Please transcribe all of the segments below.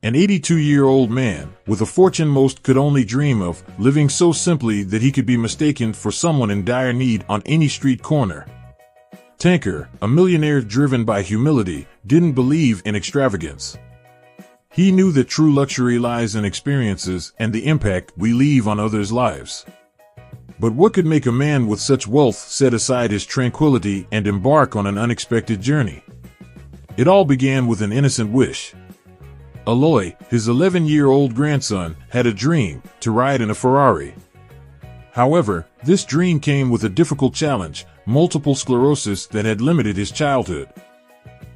An 82-year-old man, with a fortune most could only dream of, living so simply that he could be mistaken for someone in dire need on any street corner. Tanker, a millionaire driven by humility, didn't believe in extravagance. He knew that true luxury lies in experiences and the impact we leave on others' lives. But what could make a man with such wealth set aside his tranquility and embark on an unexpected journey? It all began with an innocent wish. Aloy, his 11-year-old grandson, had a dream to ride in a Ferrari. However, this dream came with a difficult challenge: multiple sclerosis that had limited his childhood.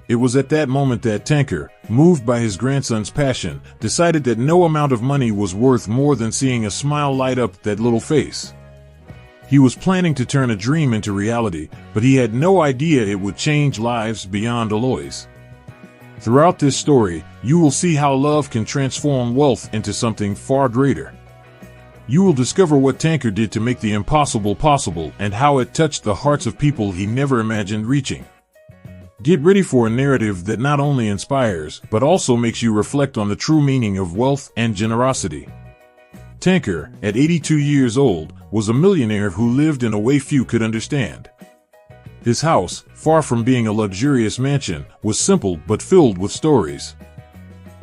It was at that moment that Tanker, moved by his grandson's passion, decided that no amount of money was worth more than seeing a smile light up that little face. He was planning to turn a dream into reality, but he had no idea it would change lives beyond Aloy's. Throughout this story, you will see how love can transform wealth into something far greater. You will discover what Tanker did to make the impossible possible and how it touched the hearts of people he never imagined reaching. Get ready for a narrative that not only inspires, but also makes you reflect on the true meaning of wealth and generosity. Tanker, at 82 years old, was a millionaire who lived in a way few could understand. His house, far from being a luxurious mansion, was simple but filled with stories.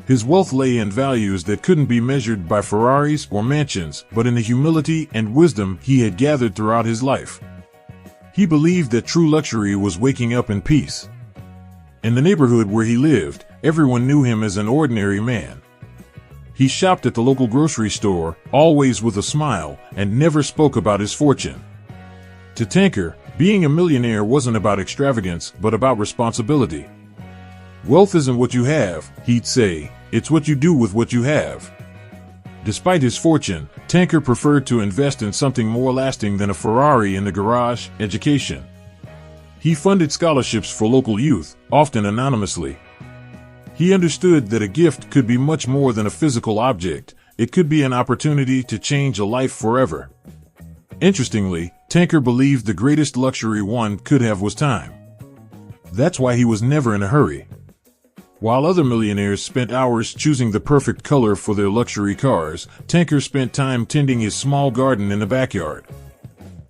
His wealth lay in values that couldn't be measured by Ferraris or mansions, but in the humility and wisdom he had gathered throughout his life. He believed that true luxury was waking up in peace. In the neighborhood where he lived, everyone knew him as an ordinary man. He shopped at the local grocery store, always with a smile, and never spoke about his fortune. To Tanker, being a millionaire wasn't about extravagance, but about responsibility. Wealth isn't what you have, he'd say, it's what you do with what you have. Despite his fortune, Tanker preferred to invest in something more lasting than a Ferrari in the garage: education. He funded scholarships for local youth, often anonymously. He understood that a gift could be much more than a physical object. It could be an opportunity to change a life forever. Interestingly, Tanker believed the greatest luxury one could have was time. That's why he was never in a hurry. While other millionaires spent hours choosing the perfect color for their luxury cars, Tanker spent time tending his small garden in the backyard.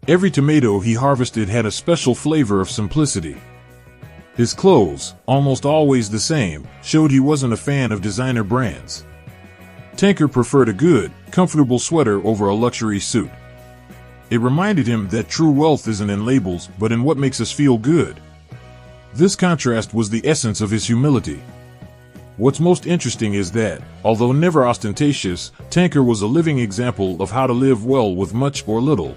Every tomato he harvested had a special flavor of simplicity. His clothes, almost always the same, showed he wasn't a fan of designer brands. Tanker preferred a good, comfortable sweater over a luxury suit. It reminded him that true wealth isn't in labels, but in what makes us feel good. This contrast was the essence of his humility. What's most interesting is that, although never ostentatious, Tanker was a living example of how to live well with much or little.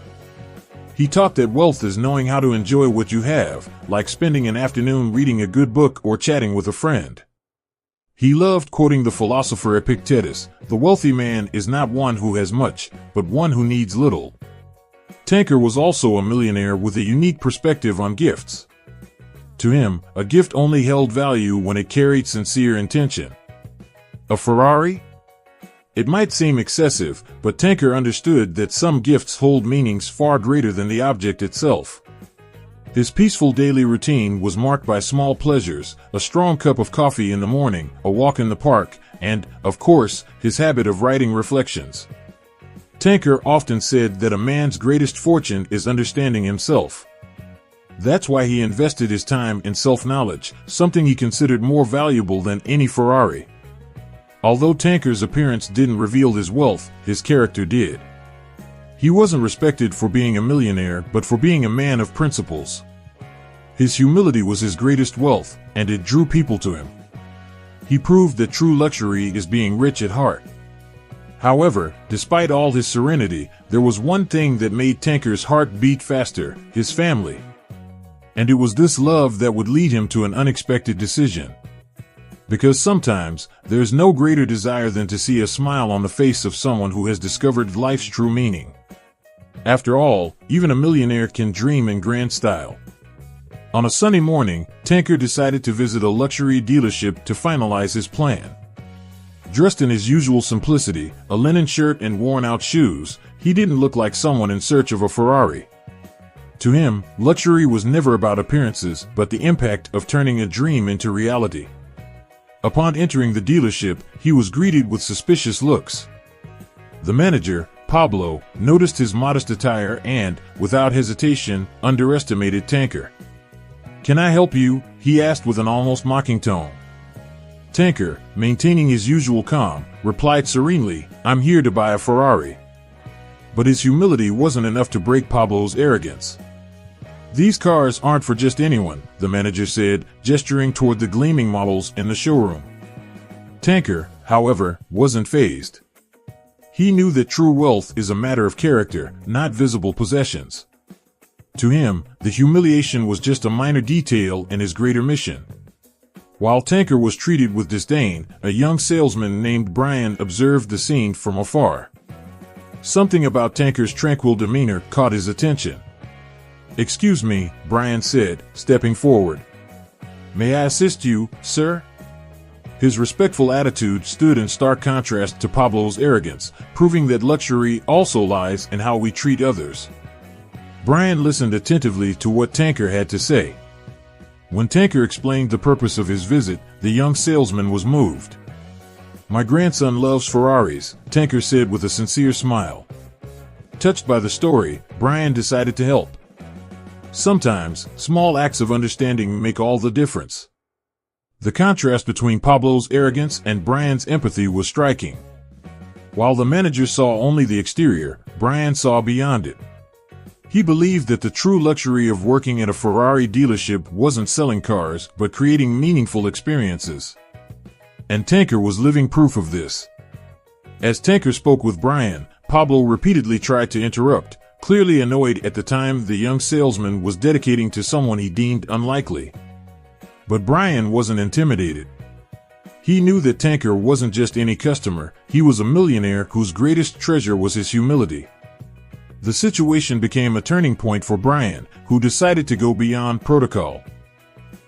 He taught that wealth is knowing how to enjoy what you have, like spending an afternoon reading a good book or chatting with a friend. He loved quoting the philosopher Epictetus: "The wealthy man is not one who has much, but one who needs little." Tanker was also a millionaire with a unique perspective on gifts. To him, a gift only held value when it carried sincere intention. A Ferrari? It might seem excessive, but Tanker understood that some gifts hold meanings far greater than the object itself. His peaceful daily routine was marked by small pleasures: a strong cup of coffee in the morning, a walk in the park, and, of course, his habit of writing reflections. Tanker often said that a man's greatest fortune is understanding himself. That's why he invested his time in self-knowledge, something he considered more valuable than any Ferrari. Although Tanker's appearance didn't reveal his wealth, his character did. He wasn't respected for being a millionaire, but for being a man of principles. His humility was his greatest wealth, and it drew people to him. He proved that true luxury is being rich at heart. However, despite all his serenity, there was one thing that made Tanker's heart beat faster: his family. And it was this love that would lead him to an unexpected decision. Because sometimes, there's no greater desire than to see a smile on the face of someone who has discovered life's true meaning. After all, even a millionaire can dream in grand style. On a sunny morning, Tanker decided to visit a luxury dealership to finalize his plan. Dressed in his usual simplicity, a linen shirt and worn-out shoes, he didn't look like someone in search of a Ferrari. To him, luxury was never about appearances, but the impact of turning a dream into reality. Upon entering the dealership, he was greeted with suspicious looks. The manager, Pablo, noticed his modest attire and, without hesitation, underestimated Tanker. "Can I help you?" he asked with an almost mocking tone. Tanker, maintaining his usual calm, replied serenely, "I'm here to buy a Ferrari." But his humility wasn't enough to break Pablo's arrogance. "These cars aren't for just anyone," the manager said, gesturing toward the gleaming models in the showroom. Tanker, however, wasn't fazed. He knew that true wealth is a matter of character, not visible possessions. To him, the humiliation was just a minor detail in his greater mission. While Tanker was treated with disdain, a young salesman named Brian observed the scene from afar. Something about Tanker's tranquil demeanor caught his attention. "Excuse me," Brian said, stepping forward. "May I assist you, sir?" His respectful attitude stood in stark contrast to Pablo's arrogance, proving that luxury also lies in how we treat others. Brian listened attentively to what Tanker had to say. When Tanker explained the purpose of his visit, the young salesman was moved. "My grandson loves Ferraris," Tanker said with a sincere smile. Touched by the story, Brian decided to help. Sometimes, small acts of understanding make all the difference. The contrast between Pablo's arrogance and Brian's empathy was striking. While the manager saw only the exterior, Brian saw beyond it. He believed that the true luxury of working at a Ferrari dealership wasn't selling cars, but creating meaningful experiences. And Tanker was living proof of this. As Tanker spoke with Brian, Pablo repeatedly tried to interrupt, clearly annoyed at the time the young salesman was dedicating to someone he deemed unlikely. But Brian wasn't intimidated. He knew that Tanker wasn't just any customer, he was a millionaire whose greatest treasure was his humility. The situation became a turning point for Brian, who decided to go beyond protocol.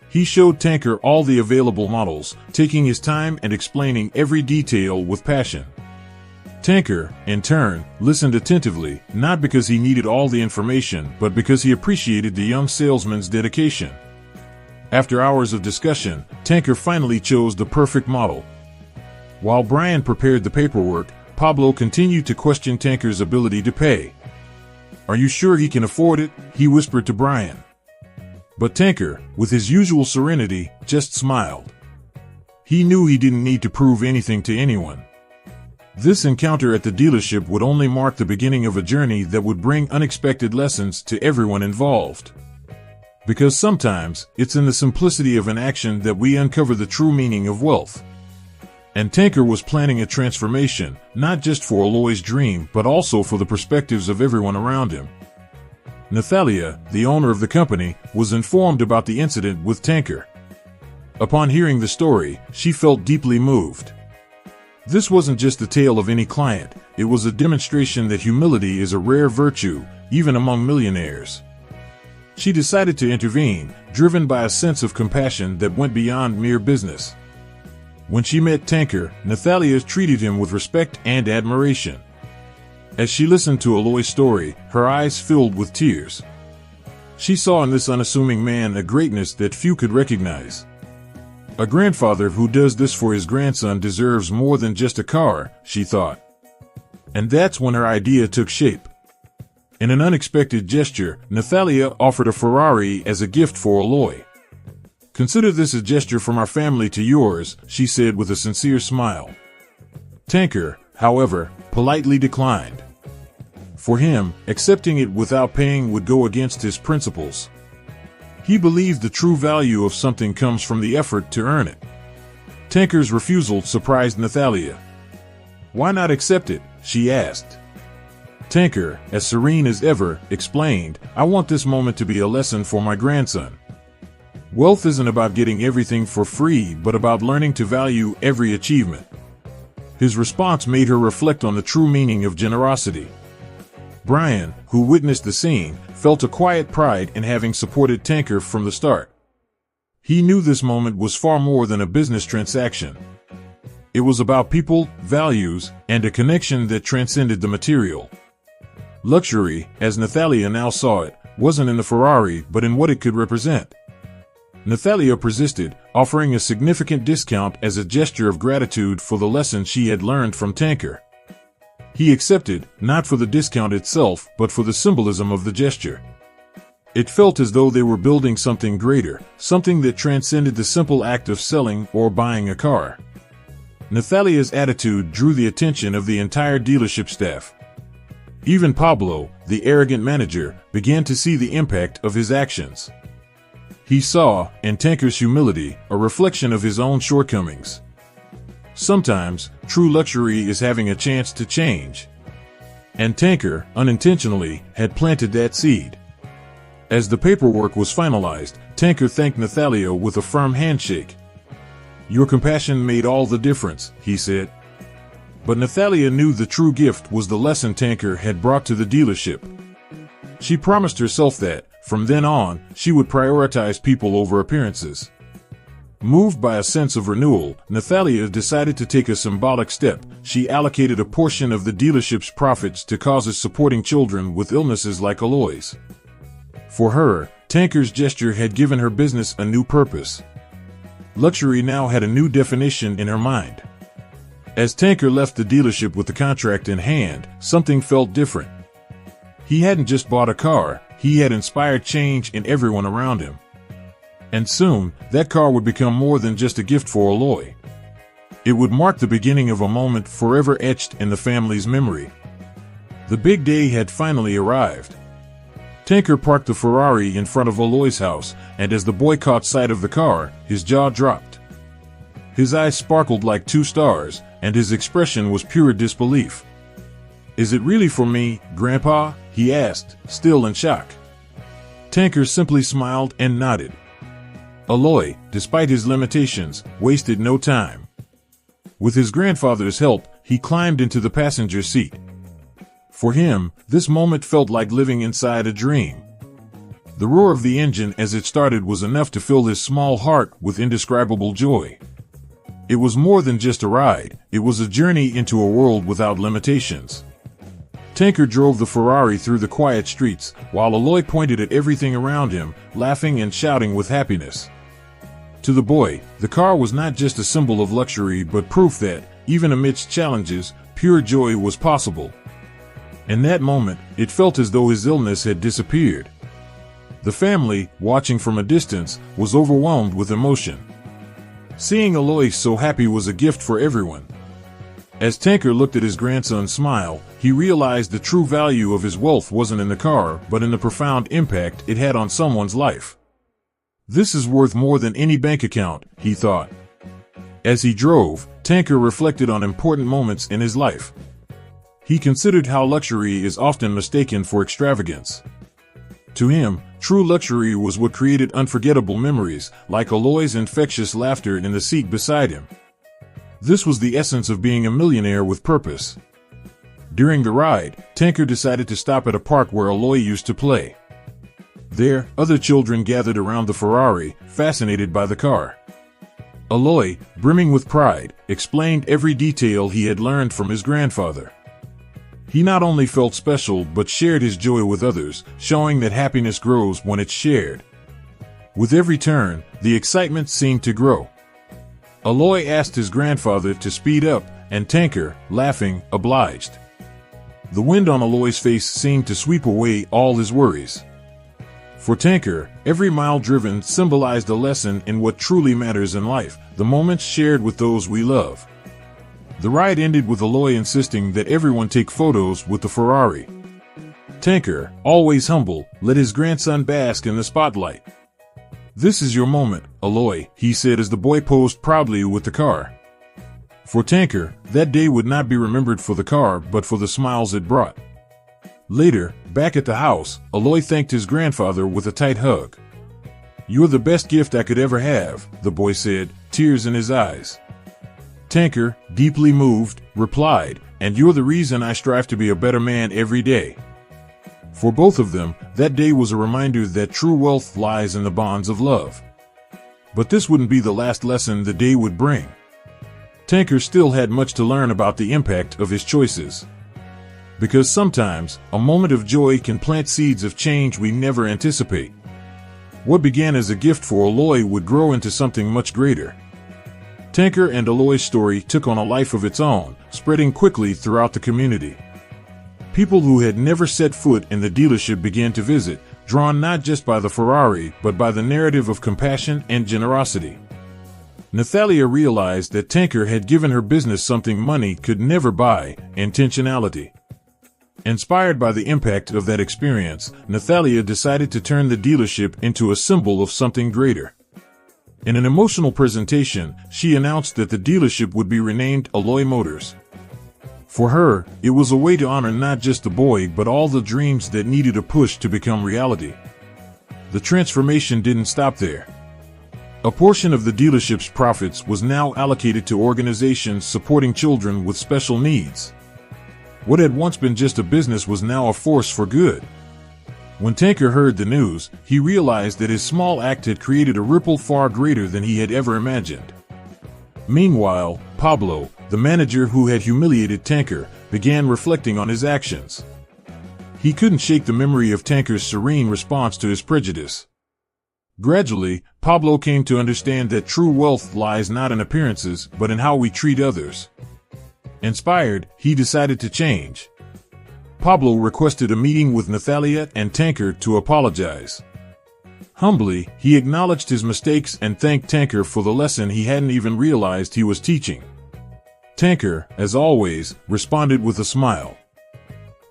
He showed Tanker all the available models, taking his time and explaining every detail with passion. Tanker, in turn, listened attentively, not because he needed all the information, but because he appreciated the young salesman's dedication. After hours of discussion, Tanker finally chose the perfect model. While Brian prepared the paperwork, Pablo continued to question Tanker's ability to pay. "Are you sure he can afford it?" he whispered to Brian. But Tanker, with his usual serenity, just smiled. He knew he didn't need to prove anything to anyone. This encounter at the dealership would only mark the beginning of a journey that would bring unexpected lessons to everyone involved. Because sometimes, it's in the simplicity of an action that we uncover the true meaning of wealth. And Tanker was planning a transformation, not just for Aloy's dream, but also for the perspectives of everyone around him. Nathalia, the owner of the company, was informed about the incident with Tanker. Upon hearing the story, she felt deeply moved. This wasn't just the tale of any client, it was a demonstration that humility is a rare virtue, even among millionaires. She decided to intervene, driven by a sense of compassion that went beyond mere business. When she met Tanker, Nathalia treated him with respect and admiration. As she listened to Aloy's story, her eyes filled with tears. She saw in this unassuming man a greatness that few could recognize. A grandfather who does this for his grandson deserves more than just a car, she thought. And that's when her idea took shape. In an unexpected gesture, Nathalia offered a Ferrari as a gift for Aloy. "Consider this a gesture from our family to yours," she said with a sincere smile. Tanker, however, politely declined. For him, accepting it without paying would go against his principles. He believed the true value of something comes from the effort to earn it. Tanker's refusal surprised Nathalia. "Why not accept it?" she asked. Tanker, as serene as ever, explained, "I want this moment to be a lesson for my grandson. Wealth isn't about getting everything for free, but about learning to value every achievement." His response made her reflect on the true meaning of generosity. Brian, who witnessed the scene, felt a quiet pride in having supported Tanker from the start. He knew this moment was far more than a business transaction. It was about people, values, and a connection that transcended the material. Luxury, as Nathalia now saw it, wasn't in the Ferrari but in what it could represent. Nathalia persisted, offering a significant discount as a gesture of gratitude for the lesson she had learned from Tanker. He accepted, not for the discount itself, but for the symbolism of the gesture. It felt as though they were building something greater, something that transcended the simple act of selling or buying a car. Nathalia's attitude drew the attention of the entire dealership staff. Even Pablo, the arrogant manager, began to see the impact of his actions. He saw, in Tanker's humility, a reflection of his own shortcomings. Sometimes, true luxury is having a chance to change. And Tanker, unintentionally, had planted that seed. As the paperwork was finalized, Tanker thanked Nathalia with a firm handshake. "Your compassion made all the difference," he said. But Nathalia knew the true gift was the lesson Tanker had brought to the dealership. She promised herself that, from then on, she would prioritize people over appearances. Moved by a sense of renewal, Nathalia decided to take a symbolic step. She allocated a portion of the dealership's profits to causes supporting children with illnesses like Aloy's. For her, Tanker's gesture had given her business a new purpose. Luxury now had a new definition in her mind. As Tanker left the dealership with the contract in hand, something felt different. He hadn't just bought a car, he had inspired change in everyone around him. And soon, that car would become more than just a gift for Aloy. It would mark the beginning of a moment forever etched in the family's memory. The big day had finally arrived. Tanker parked the Ferrari in front of Aloy's house, and as the boy caught sight of the car, his jaw dropped. His eyes sparkled like two stars, and his expression was pure disbelief. "Is it really for me, Grandpa?" he asked, still in shock. Tanker simply smiled and nodded. Aloy, despite his limitations, wasted no time. With his grandfather's help, he climbed into the passenger seat. For him, this moment felt like living inside a dream. The roar of the engine as it started was enough to fill his small heart with indescribable joy. It was more than just a ride, it was a journey into a world without limitations. Tanker drove the Ferrari through the quiet streets, while Aloy pointed at everything around him, laughing and shouting with happiness. To the boy, the car was not just a symbol of luxury but proof that, even amidst challenges, pure joy was possible. In that moment, it felt as though his illness had disappeared. The family, watching from a distance, was overwhelmed with emotion. Seeing Aloy so happy was a gift for everyone. As Tanker looked at his grandson's smile, he realized the true value of his wealth wasn't in the car, but in the profound impact it had on someone's life. "This is worth more than any bank account," he thought. As he drove, Tanker reflected on important moments in his life. He considered how luxury is often mistaken for extravagance. To him, true luxury was what created unforgettable memories, like Aloy's infectious laughter in the seat beside him. This was the essence of being a millionaire with purpose. During the ride, Tanker decided to stop at a park where Aloy used to play. There, other children gathered around the Ferrari, fascinated by the car. Aloy, brimming with pride, explained every detail he had learned from his grandfather. He not only felt special but shared his joy with others, showing that happiness grows when it's shared. With every turn, the excitement seemed to grow. Aloy asked his grandfather to speed up, and Tanker, laughing, obliged. The wind on Aloy's face seemed to sweep away all his worries. For Tanker, every mile driven symbolized a lesson in what truly matters in life, the moments shared with those we love. The ride ended with Aloy insisting that everyone take photos with the Ferrari. Tanker, always humble, let his grandson bask in the spotlight. "This is your moment, Aloy," he said as the boy posed proudly with the car. For Tanker, that day would not be remembered for the car but for the smiles it brought. Later, back at the house, Aloy thanked his grandfather with a tight hug. "You're the best gift I could ever have," the boy said, tears in his eyes. Tanker, deeply moved, replied, "And you're the reason I strive to be a better man every day." For both of them, that day was a reminder that true wealth lies in the bonds of love. But this wouldn't be the last lesson the day would bring. Tanker still had much to learn about the impact of his choices. Because sometimes, a moment of joy can plant seeds of change we never anticipate. What began as a gift for Aloy would grow into something much greater. Tanker and Aloy's story took on a life of its own, spreading quickly throughout the community. People who had never set foot in the dealership began to visit, drawn not just by the Ferrari but by the narrative of compassion and generosity. Nathalia realized that Tanker had given her business something money could never buy: intentionality. Inspired by the impact of that experience, Nathalia decided to turn the dealership into a symbol of something greater. In an emotional presentation, she announced that the dealership would be renamed Aloy Motors. For her, it was a way to honor not just the boy but all the dreams that needed a push to become reality. The transformation didn't stop there. A portion of the dealership's profits was now allocated to organizations supporting children with special needs. What had once been just a business was now a force for good. When Tanker heard the news, he realized that his small act had created a ripple far greater than he had ever imagined. Meanwhile, Pablo, the manager who had humiliated Tanker, began reflecting on his actions. He couldn't shake the memory of Tanker's serene response to his prejudice. Gradually, Pablo came to understand that true wealth lies not in appearances but in how we treat others. Inspired, he decided to change. Pablo requested a meeting with Nathalia and Tanker to apologize. Humbly, he acknowledged his mistakes and thanked Tanker for the lesson he hadn't even realized he was teaching. Tanker, as always, responded with a smile.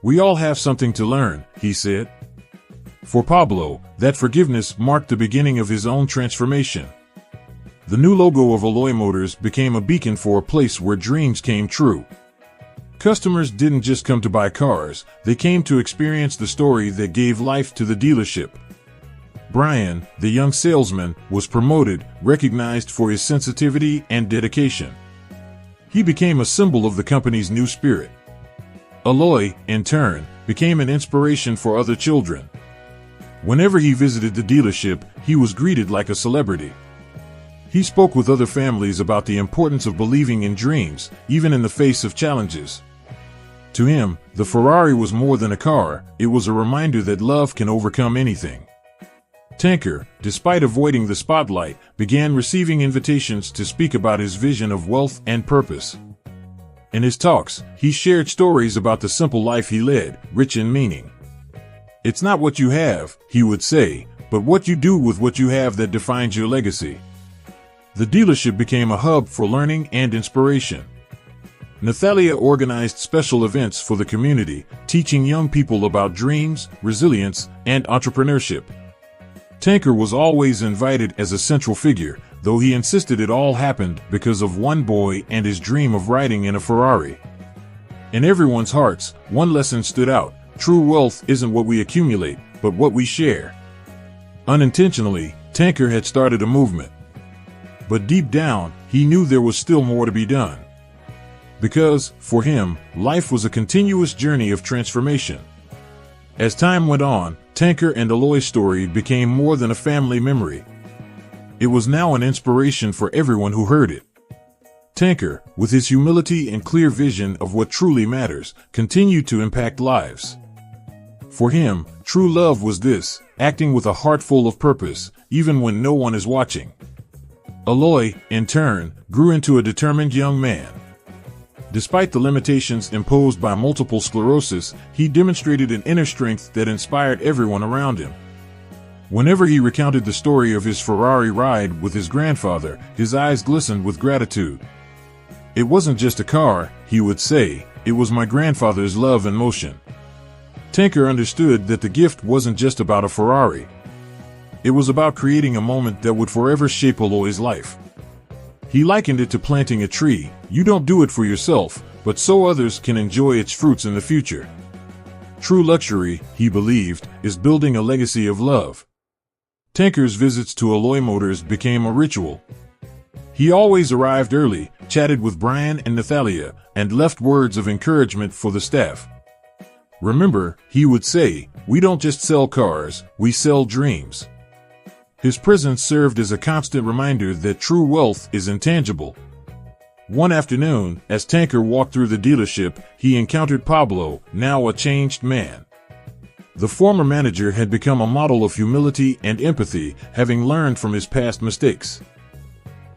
"We all have something to learn," he said. For Pablo, that forgiveness marked the beginning of his own transformation. The new logo of Aloy Motors became a beacon for a place where dreams came true. Customers didn't just come to buy cars, they came to experience the story that gave life to the dealership. Brian, the young salesman, was promoted, recognized for his sensitivity and dedication. He became a symbol of the company's new spirit. Aloy, in turn, became an inspiration for other children. Whenever he visited the dealership, he was greeted like a celebrity. He spoke with other families about the importance of believing in dreams, even in the face of challenges. To him, the Ferrari was more than a car, it was a reminder that love can overcome anything. Tanker, despite avoiding the spotlight, began receiving invitations to speak about his vision of wealth and purpose. In his talks, he shared stories about the simple life he led, rich in meaning. "It's not what you have," he would say, "but what you do with what you have that defines your legacy." The dealership became a hub for learning and inspiration. Nathalia organized special events for the community, teaching young people about dreams, resilience, and entrepreneurship. Tanker was always invited as a central figure, though he insisted it all happened because of one boy and his dream of riding in a Ferrari. In everyone's hearts, one lesson stood out: true wealth isn't what we accumulate, but what we share. Unintentionally, Tanker had started a movement. But deep down, he knew there was still more to be done. Because, for him, life was a continuous journey of transformation. As time went on, Tanker and Aloy's story became more than a family memory. It was now an inspiration for everyone who heard it. Tanker, with his humility and clear vision of what truly matters, continued to impact lives. For him, true love was this: acting with a heart full of purpose, even when no one is watching. Aloy, in turn, grew into a determined young man. Despite the limitations imposed by multiple sclerosis, he demonstrated an inner strength that inspired everyone around him. Whenever he recounted the story of his Ferrari ride with his grandfather, his eyes glistened with gratitude. "It wasn't just a car," he would say, "it was my grandfather's love in motion." Tanker understood that the gift wasn't just about a Ferrari. It was about creating a moment that would forever shape Aloy's life. He likened it to planting a tree. You don't do it for yourself, but so others can enjoy its fruits in the future. True luxury, he believed, is building a legacy of love. Tanker's visits to Aloy Motors became a ritual. He always arrived early, chatted with Brian and Nathalia, and left words of encouragement for the staff. "Remember," he would say, "we don't just sell cars, we sell dreams." His presence served as a constant reminder that true wealth is intangible. One afternoon, as Tanker walked through the dealership, he encountered Pablo, now a changed man. The former manager had become a model of humility and empathy, having learned from his past mistakes.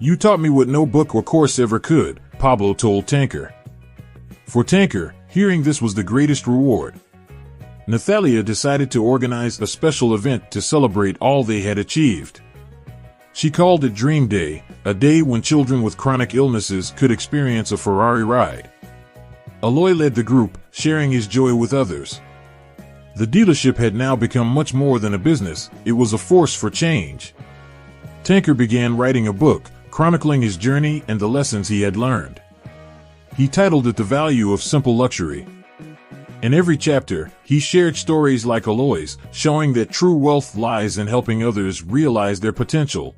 "You taught me what no book or course ever could," Pablo told Tanker. For Tanker, hearing this was the greatest reward. Nathalia decided to organize a special event to celebrate all they had achieved. She called it Dream Day, a day when children with chronic illnesses could experience a Ferrari ride. Aloy led the group, sharing his joy with others. The dealership had now become much more than a business, it was a force for change. Tanker began writing a book, chronicling his journey and the lessons he had learned. He titled it The Value of Simple Luxury. In every chapter, he shared stories like Aloy's, showing that true wealth lies in helping others realize their potential.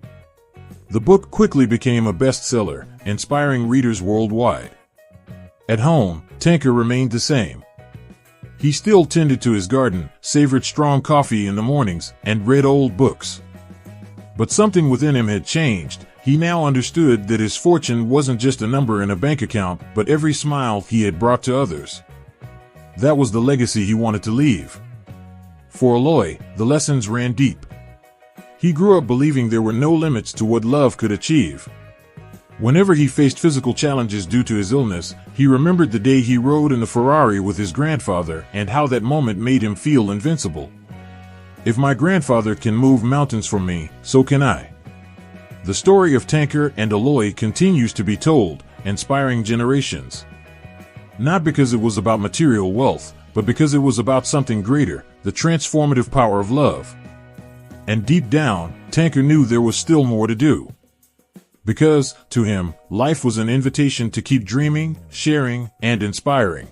The book quickly became a bestseller, inspiring readers worldwide. At home, Tanker remained the same. He still tended to his garden, savored strong coffee in the mornings, and read old books. But something within him had changed. He now understood that his fortune wasn't just a number in a bank account, but every smile he had brought to others. That was the legacy he wanted to leave. For Aloy, the lessons ran deep. He grew up believing there were no limits to what love could achieve. Whenever he faced physical challenges due to his illness, he remembered the day he rode in the Ferrari with his grandfather and how that moment made him feel invincible. "If my grandfather can move mountains for me, so can I." The story of Tanker and Aloy continues to be told, inspiring generations. Not because it was about material wealth, but because it was about something greater, the transformative power of love. And deep down, Tanker knew there was still more to do. Because, to him, life was an invitation to keep dreaming, sharing, and inspiring.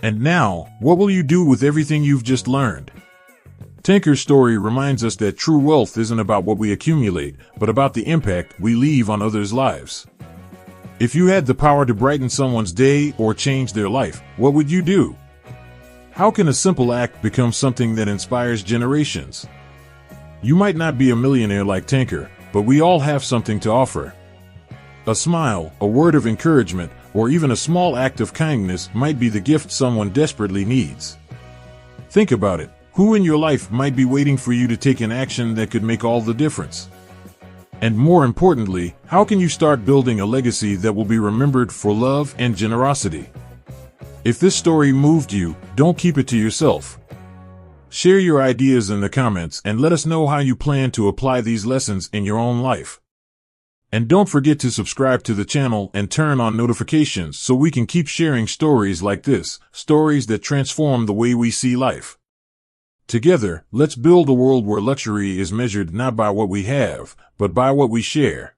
And now, what will you do with everything you've just learned? Tanker's story reminds us that true wealth isn't about what we accumulate, but about the impact we leave on others' lives. If you had the power to brighten someone's day or change their life, what would you do? How can a simple act become something that inspires generations? You might not be a millionaire like Tanker, but we all have something to offer. A smile, a word of encouragement, or even a small act of kindness might be the gift someone desperately needs. Think about it. Who in your life might be waiting for you to take an action that could make all the difference? And more importantly, how can you start building a legacy that will be remembered for love and generosity? If this story moved you, don't keep it to yourself. Share your ideas in the comments and let us know how you plan to apply these lessons in your own life. And don't forget to subscribe to the channel and turn on notifications so we can keep sharing stories like this, stories that transform the way we see life. Together, let's build a world where luxury is measured not by what we have, but by what we share.